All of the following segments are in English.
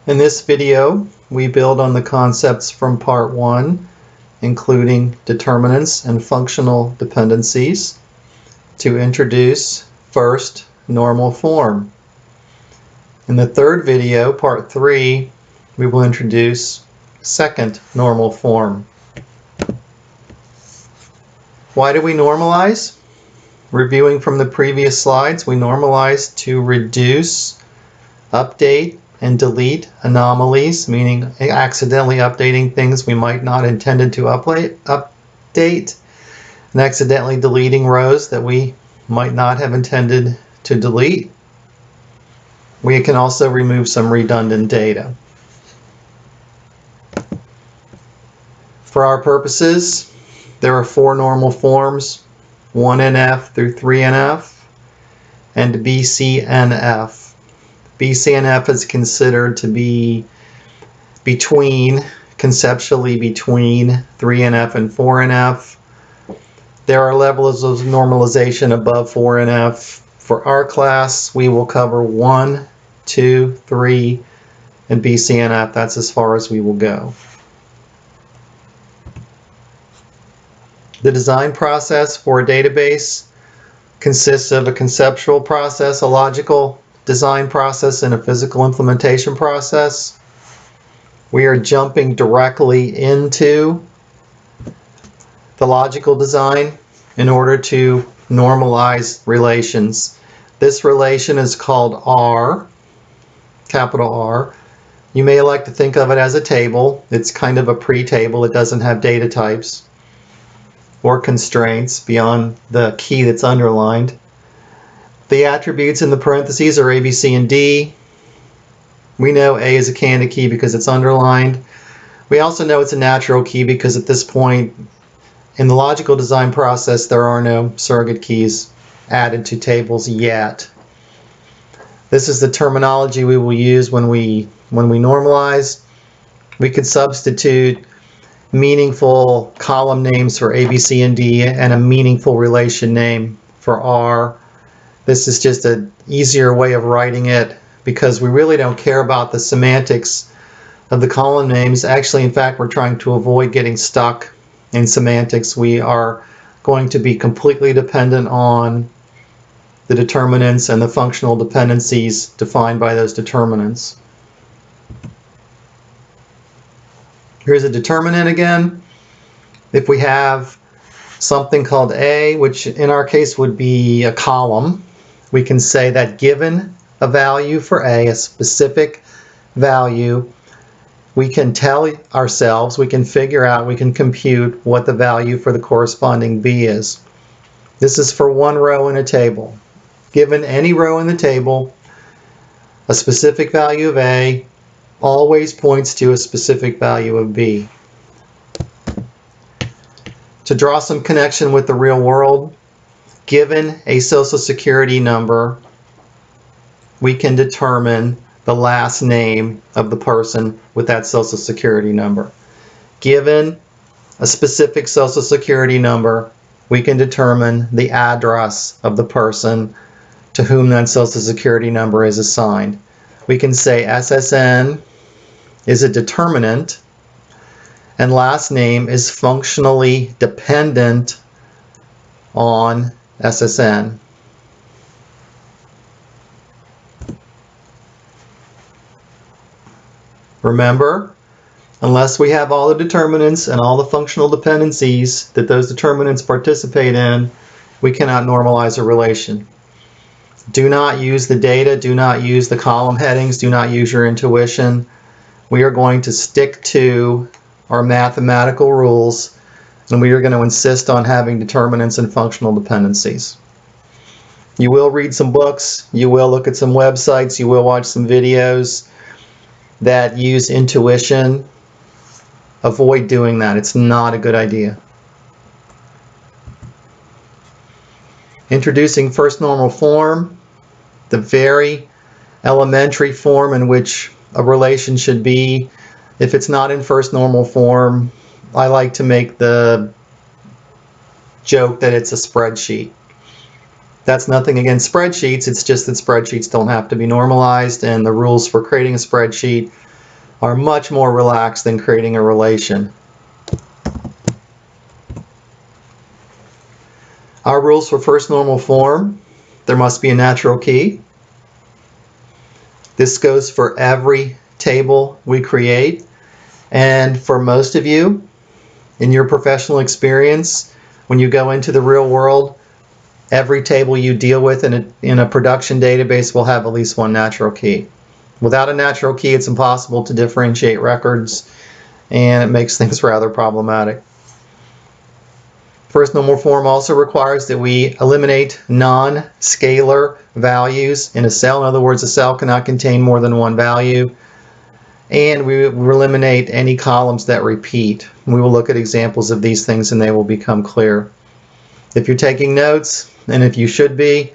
In this video, we build on the concepts from part 1, including determinants and functional dependencies, to introduce first normal form. In the third video, part 3, we will introduce second normal form. Why do we normalize? Reviewing from the previous slides, we normalize to reduce, update, and delete anomalies, meaning accidentally updating things we might not intended to update, and accidentally deleting rows that we might not have intended to delete. We can also remove some redundant data. For our purposes, there are 4 normal forms, 1NF through 3NF, and BCNF. BCNF is considered to be conceptually between 3NF and 4NF. There are levels of normalization above 4NF. For our class, we will cover 1, 2, 3, and BCNF. That's as far as we will go. The design process for a database consists of a conceptual process, a logical design process, and a physical implementation process. We are jumping directly into the logical design in order to normalize relations. This relation is called R, capital R. You may like to think of it as a table. It's kind of a pre-table. It doesn't have data types or constraints beyond the key that's underlined. The attributes in the parentheses are A, B, C, and D. We know A is a candidate key because it's underlined. We also know it's a natural key because at this point in the logical design process there are no surrogate keys added to tables yet. This is the terminology we will use when we normalize. We could substitute meaningful column names for A, B, C, and D and a meaningful relation name for R. This is just an easier way of writing it because we really don't care about the semantics of the column names. Actually, in fact, we're trying to avoid getting stuck in semantics. We are going to be completely dependent on the determinants and the functional dependencies defined by those determinants. Here's a determinant again. If we have something called A, which in our case would be a column, we can say that given a value for A, a specific value, we can tell ourselves, we can figure out, we can compute what the value for the corresponding B is. This is for one row in a table. Given any row in the table, a specific value of A always points to a specific value of B. To draw some connection with the real world, given a social security number, we can determine the last name of the person with that social security number. Given a specific social security number, we can determine the address of the person to whom that social security number is assigned. We can say SSN is a determinant and last name is functionally dependent on SSN. Remember, unless we have all the determinants and all the functional dependencies that those determinants participate in, we cannot normalize a relation. Do not use the data, do not use the column headings, do not use your intuition. We are going to stick to our mathematical rules, and we are going to insist on having determinants and functional dependencies. You will read some books, you will look at some websites, you will watch some videos that use intuition. Avoid doing that. It's not a good idea. Introducing first normal form, the very elementary form in which a relation should be. If it's not in first normal form, I like to make the joke that it's a spreadsheet. That's nothing against spreadsheets, it's just that spreadsheets don't have to be normalized, and the rules for creating a spreadsheet are much more relaxed than creating a relation. Our rules for first normal form: there must be a natural key. This goes for every table we create, and for most of you, in your professional experience, when you go into the real world, every table you deal with in a production database will have at least one natural key. Without a natural key, it's impossible to differentiate records, and it makes things rather problematic. First normal form also requires that we eliminate non-scalar values in a cell. In other words, a cell cannot contain more than one value. And we eliminate any columns that repeat. We will look at examples of these things and they will become clear. If you're taking notes, and if you should be,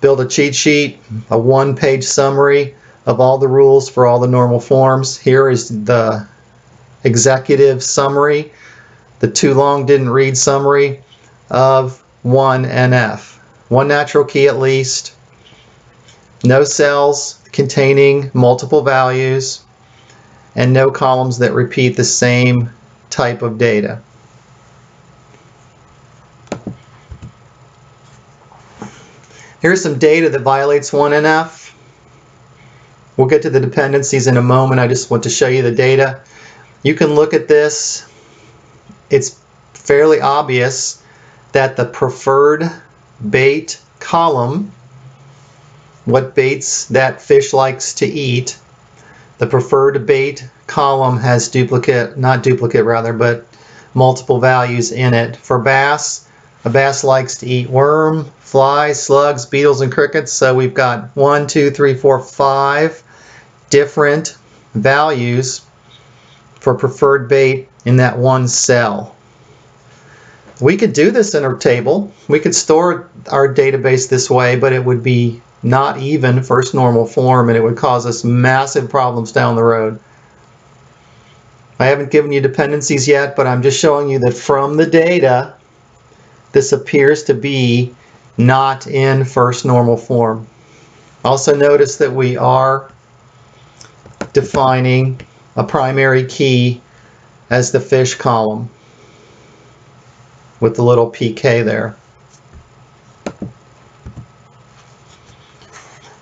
build a cheat sheet, a one-page summary of all the rules for all the normal forms. Here is the executive summary, the too long didn't read summary of 1NF. One natural key at least, no cells containing multiple values, and no columns that repeat the same type of data. Here's some data that violates 1NF. We'll get to the dependencies in a moment. I just want to show you the data. You can look at this. It's fairly obvious that the preferred bait column, what baits that fish likes to eat, the preferred bait column has multiple values in it. For bass, a bass likes to eat worm, flies, slugs, beetles, and crickets. So we've got 1, 2, 3, 4, 5 different values for preferred bait in that one cell. We could do this in a table. We could store our database this way, but it would be not even first normal form, and it would cause us massive problems down the road. I haven't given you dependencies yet, but I'm just showing you that from the data, this appears to be not in first normal form. Also notice that we are defining a primary key as the fish column with the little PK there.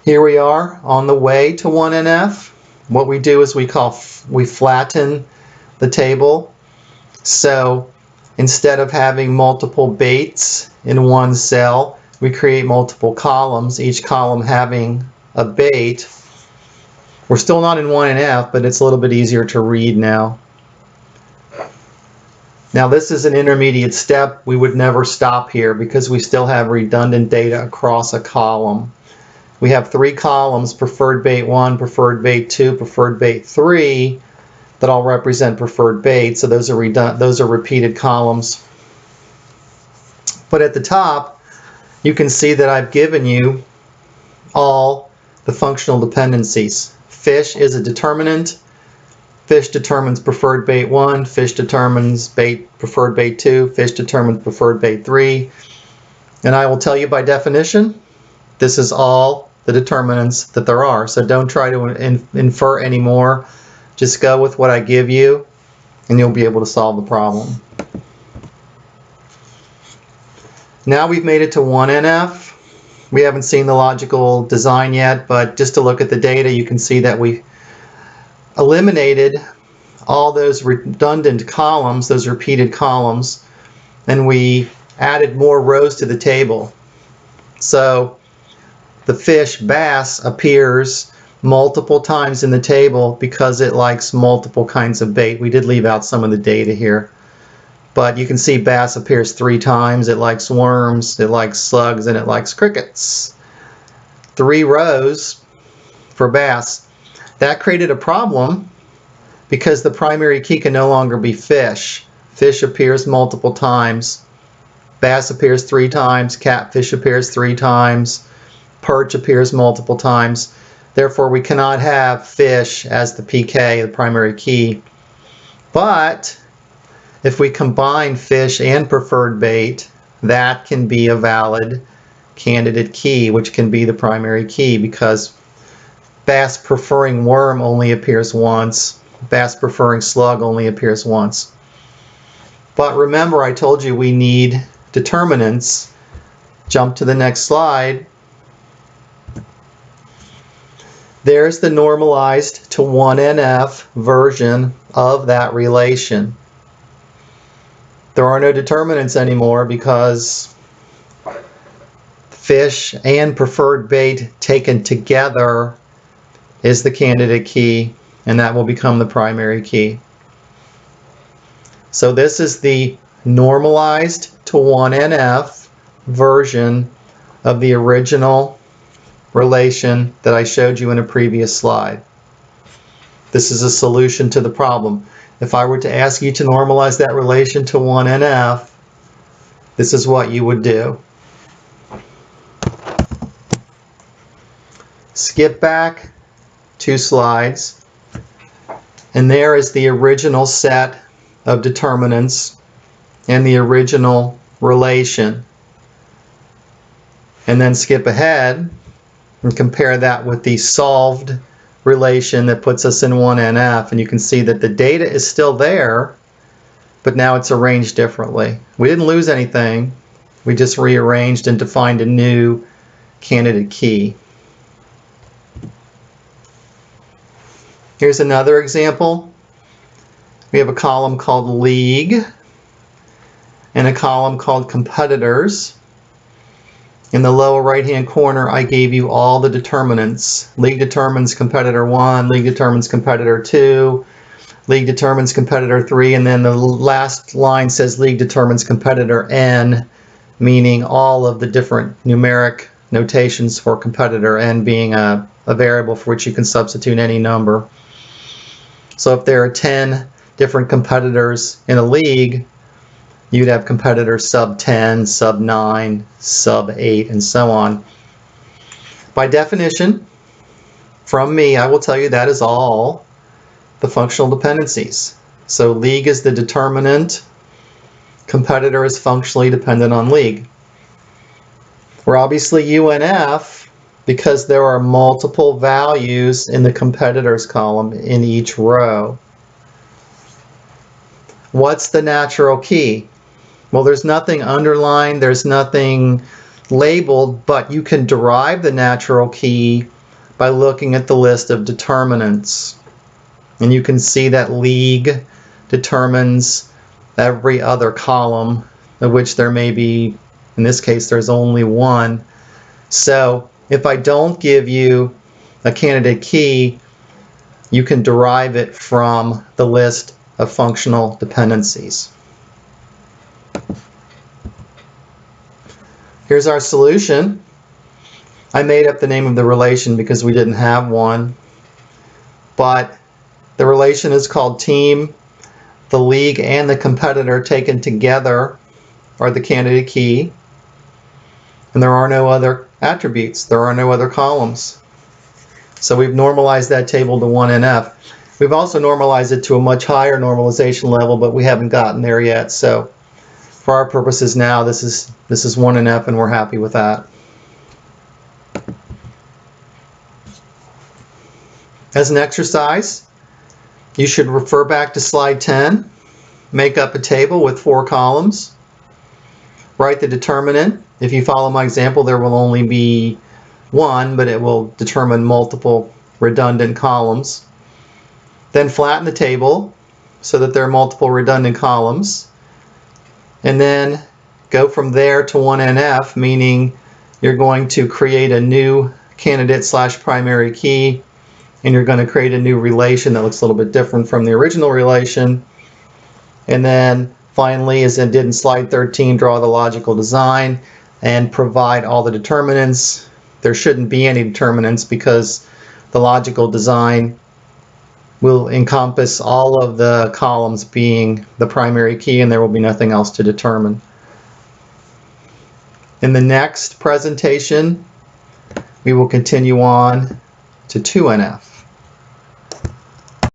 Here we are on the way to 1NF. What we do is we flatten the table. So instead of having multiple baits in one cell, we create multiple columns, each column having a bait. We're still not in 1NF, but it's a little bit easier to read now. Now this is an intermediate step. We would never stop here because we still have redundant data across a column. We have 3 columns, preferred bait 1, preferred bait 2, preferred bait 3, that all represent preferred bait. So those are repeated columns. But at the top, you can see that I've given you all the functional dependencies. Fish is a determinant. Fish determines preferred bait 1, fish determines preferred bait 2, fish determines preferred bait 3. And I will tell you by definition, this is all the determinants that there are. So don't try to infer anymore. Just go with what I give you, and you'll be able to solve the problem. Now we've made it to 1NF. We haven't seen the logical design yet, but just to look at the data, you can see that we eliminated all those redundant columns, those repeated columns, and we added more rows to the table. So the fish bass appears multiple times in the table because it likes multiple kinds of bait. We did leave out some of the data here, but you can see bass appears 3 times. It likes worms, it likes slugs, and it likes crickets. 3 rows for bass. That created a problem because the primary key can no longer be fish. Fish appears multiple times. Bass appears 3 times. Catfish appears 3 times. Perch appears multiple times. Therefore, we cannot have fish as the PK, the primary key. But if we combine fish and preferred bait, that can be a valid candidate key, which can be the primary key, because bass preferring worm only appears once. bass preferring slug only appears once. But remember, I told you we need determinants. Jump to the next slide. There's the normalized to 1NF version of that relation. There are no determinants anymore because fish and preferred bait taken together is the candidate key, and that will become the primary key. So this is the normalized to 1NF version of the original relation that I showed you in a previous slide. This is a solution to the problem. If I were to ask you to normalize that relation to 1NF, this is what you would do. Skip back 2 slides, and there is the original set of determinants and the original relation. And then skip ahead and compare that with the solved relation that puts us in 1NF, and you can see that the data is still there, but now it's arranged differently. We didn't lose anything, we just rearranged and defined a new candidate key. Here's another example. We have a column called League and a column called Competitors. In the lower right-hand corner, I gave you all the determinants. League determines competitor 1, League determines competitor 2, League determines competitor 3, and then the last line says League determines competitor N, meaning all of the different numeric notations for competitor, N being a variable for which you can substitute any number. So if there are 10 different competitors in a league, you'd have competitors sub 10, sub 9, sub 8, and so on. By definition, from me, I will tell you that is all the functional dependencies. So league is the determinant, competitor is functionally dependent on league. We're obviously UNF because there are multiple values in the competitors column in each row. What's the natural key? Well, there's nothing underlined, there's nothing labeled, but you can derive the natural key by looking at the list of determinants. And you can see that league determines every other column, of which there may be, in this case, there's only one. So if I don't give you a candidate key, you can derive it from the list of functional dependencies. Here's our solution. I made up the name of the relation because we didn't have one, but the relation is called team. The league and the competitor taken together are the candidate key, and there are no other attributes. There are no other columns. So we've normalized that table to 1NF. We've also normalized it to a much higher normalization level, but we haven't gotten there yet. So for our purposes now, this is 1NF, and we're happy with that. As an exercise, you should refer back to slide 10, make up a table with 4 columns, write the determinant. If you follow my example, there will only be one, but it will determine multiple redundant columns. Then flatten the table so that there are multiple redundant columns. And then go from there to 1NF, meaning you're going to create a new candidate / primary key, and you're going to create a new relation that looks a little bit different from the original relation. And then finally, as I did in slide 13, draw the logical design and provide all the determinants. There shouldn't be any determinants because the logical design will encompass all of the columns being the primary key, and there will be nothing else to determine. In the next presentation, we will continue on to 2NF.